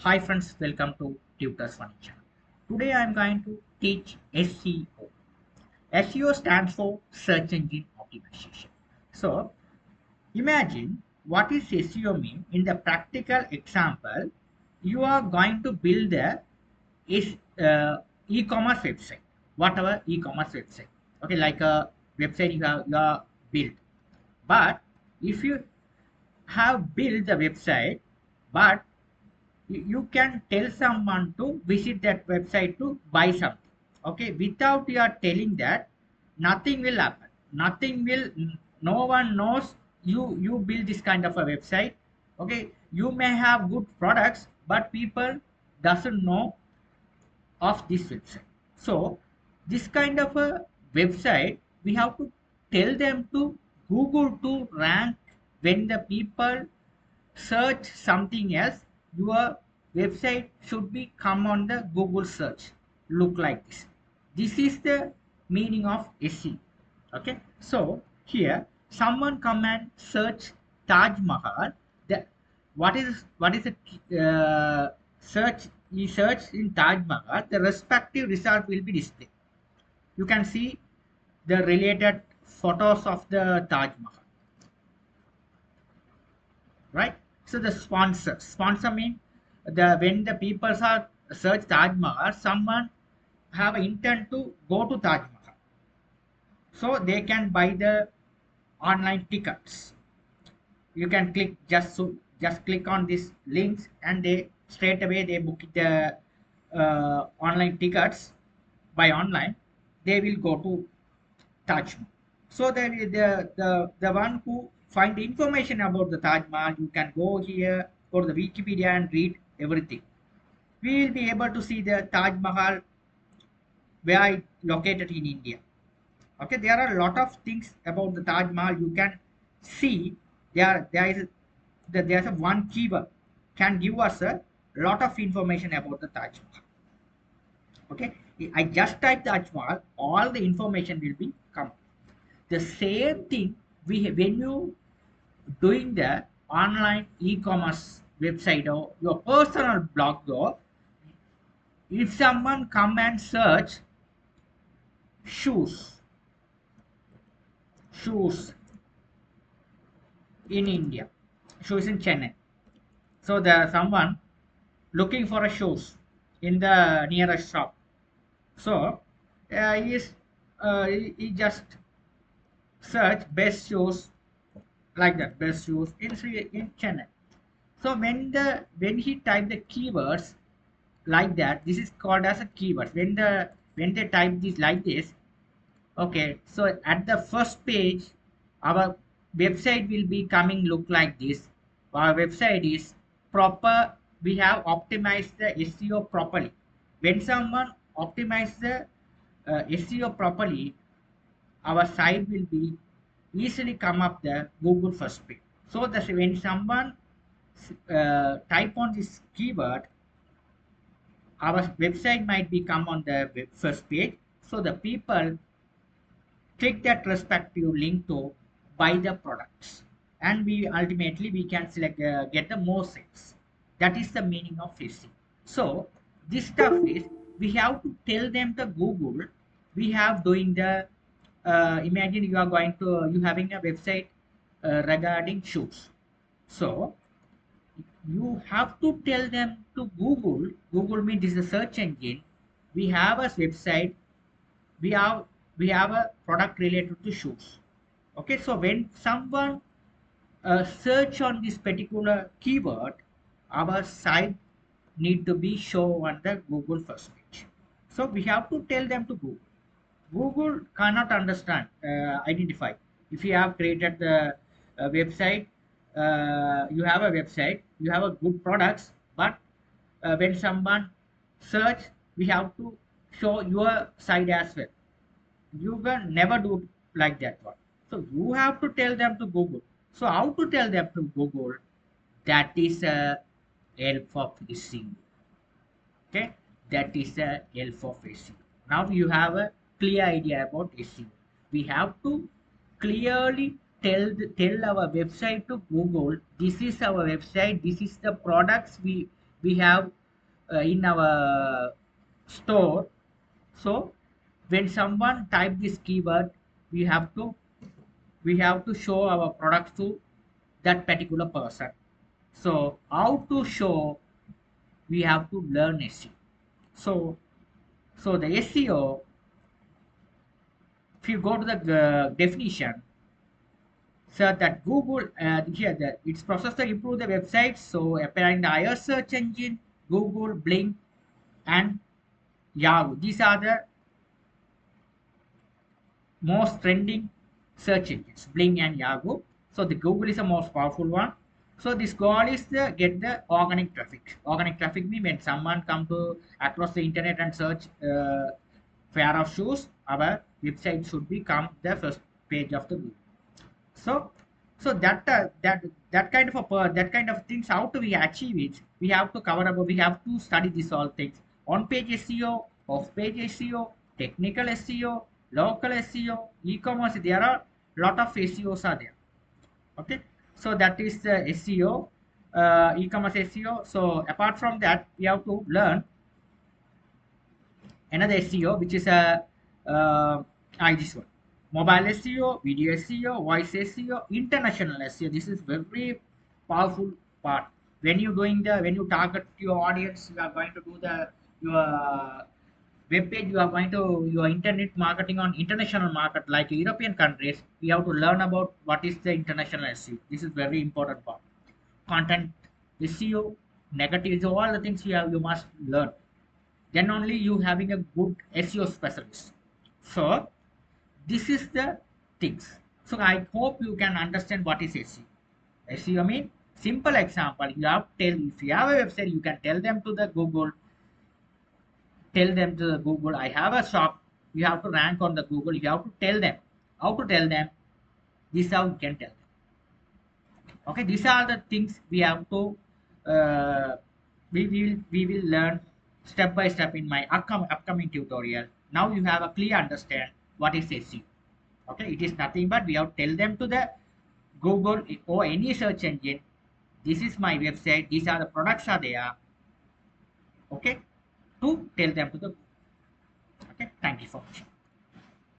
Hi friends, welcome to Tutors Funny Channel. Today I am going to teach SEO. SEO stands for Search Engine Optimization. So imagine what is SEO mean in the practical example. You are going to build a e-commerce website, whatever e-commerce website. Okay, like a website you have built. But if you have built the website, but you can tell someone to visit that website to buy something, okay, without you are telling that, nothing will happen, nothing will, no one knows you build this kind of a website. Okay, you may have good products but people doesn't know of this website. So this kind of a website we have to tell them to Google to rank. When the people search something else, your website should be come on the Google search, look like this is the meaning of SEO. Okay, so here someone come and search Taj Mahal. The what is it, search, he search in Taj Mahal, the respective result will be displayed. You can see the related photos of the Taj Mahal, right? So the sponsor mean the when the people are search Taj Mahal, someone have intent to go to Taj Mahal, so they can buy the online tickets. You can click just click on these links and they straight away they book the online tickets by online. They will go to Taj Mahal. So the one who find information about the Taj Mahal, you can go here for the Wikipedia and read everything. We will be able to see the Taj Mahal where it located in India. Okay, there are a lot of things about the Taj Mahal. You can see there's a one keyword can give us a lot of information about the Taj Mahal. Okay, I just type Taj Mahal, all the information will be come. The same thing when you doing the online e-commerce website or your personal blog though, if someone come and search shoes, shoes in India, shoes in Chennai, so there someone looking for a shoes in the nearest shop. So he just search best shoes, like that, best shoes in Chennai. So when he type the keywords like that, this is called as a keyword. When they type this like this, okay, so at the first page our website will be coming look like this. Our website is proper, we have optimized the SEO properly. When someone optimize the SEO properly, our site will be easily come up the Google first page. So that when someone type on this keyword, our website might become on the first page. So the people click that respective link to buy the products, and we ultimately we can select get the more sales. That is the meaning of SEO. So this stuff is we have to tell them the Google. We have doing the imagine you are going to you having a website regarding shoes. So you have to tell them to Google. Google means this is a search engine. We have a website. We have we have a product related to shoes. Okay, so when someone search on this particular keyword, our site need to be show on the Google first page. So we have to tell them to Google. Google cannot understand, identify. If you have created the website, you have a website, you have a good products, but when someone search, we have to show your site as well. You can never do like that one. So you have to tell them to Google. So how to tell them to Google? That is a help of SEO. Okay, that is a help of SEO. Now you have a clear idea about SEO. We have to clearly tell our website to Google. This is our website. This is the products we have in our store. So when someone type this keyword, we have to show our product to that particular person. So how to show, we have to learn SEO. So the SEO, if you go to the definition, so that Google here that its processor improve the website, so appearing the higher search engine, Google, Blink, and Yahoo. These are the most trending search engines, Bing and Yahoo. So the Google is the most powerful one. So this goal is to get the organic traffic. Organic traffic means when someone come to across the internet and search pair of shoes, our website should become the first page of the Google. So that kind of that kind of things, how do we achieve it? We have to cover up. We have to study these all things: on page SEO, off page SEO, technical SEO, local SEO, e-commerce. There are lot of SEOs are there. Okay, so that is the SEO, e-commerce SEO. So apart from that, we have to learn another SEO, which is a this one, mobile SEO, video SEO, voice SEO, international SEO. This is very powerful part. When you doing the when you target your audience, you are going to do the your web page. You are going to your internet marketing on international market like European countries. We have to learn about what is the international SEO. This is very important part. Content SEO, negatives, all the things you must learn, then only you having a good SEO specialist. So this is the things. So I hope you can understand what is SEO. SEO mean simple example. You have tell if you have a website, you can tell them to the Google. Tell them to the Google. I have a shop. You have to rank on the Google. You have to tell them how to tell them. This is how you can tell them. Okay, these are the things we have to we will learn step by step in my upcoming tutorial. Now you have a clear understand what is SEO. Okay, it is nothing but we have to tell them to the Google or any search engine, this is my website, these are the products are there. Okay, to tell them to the, okay, thank you for watching.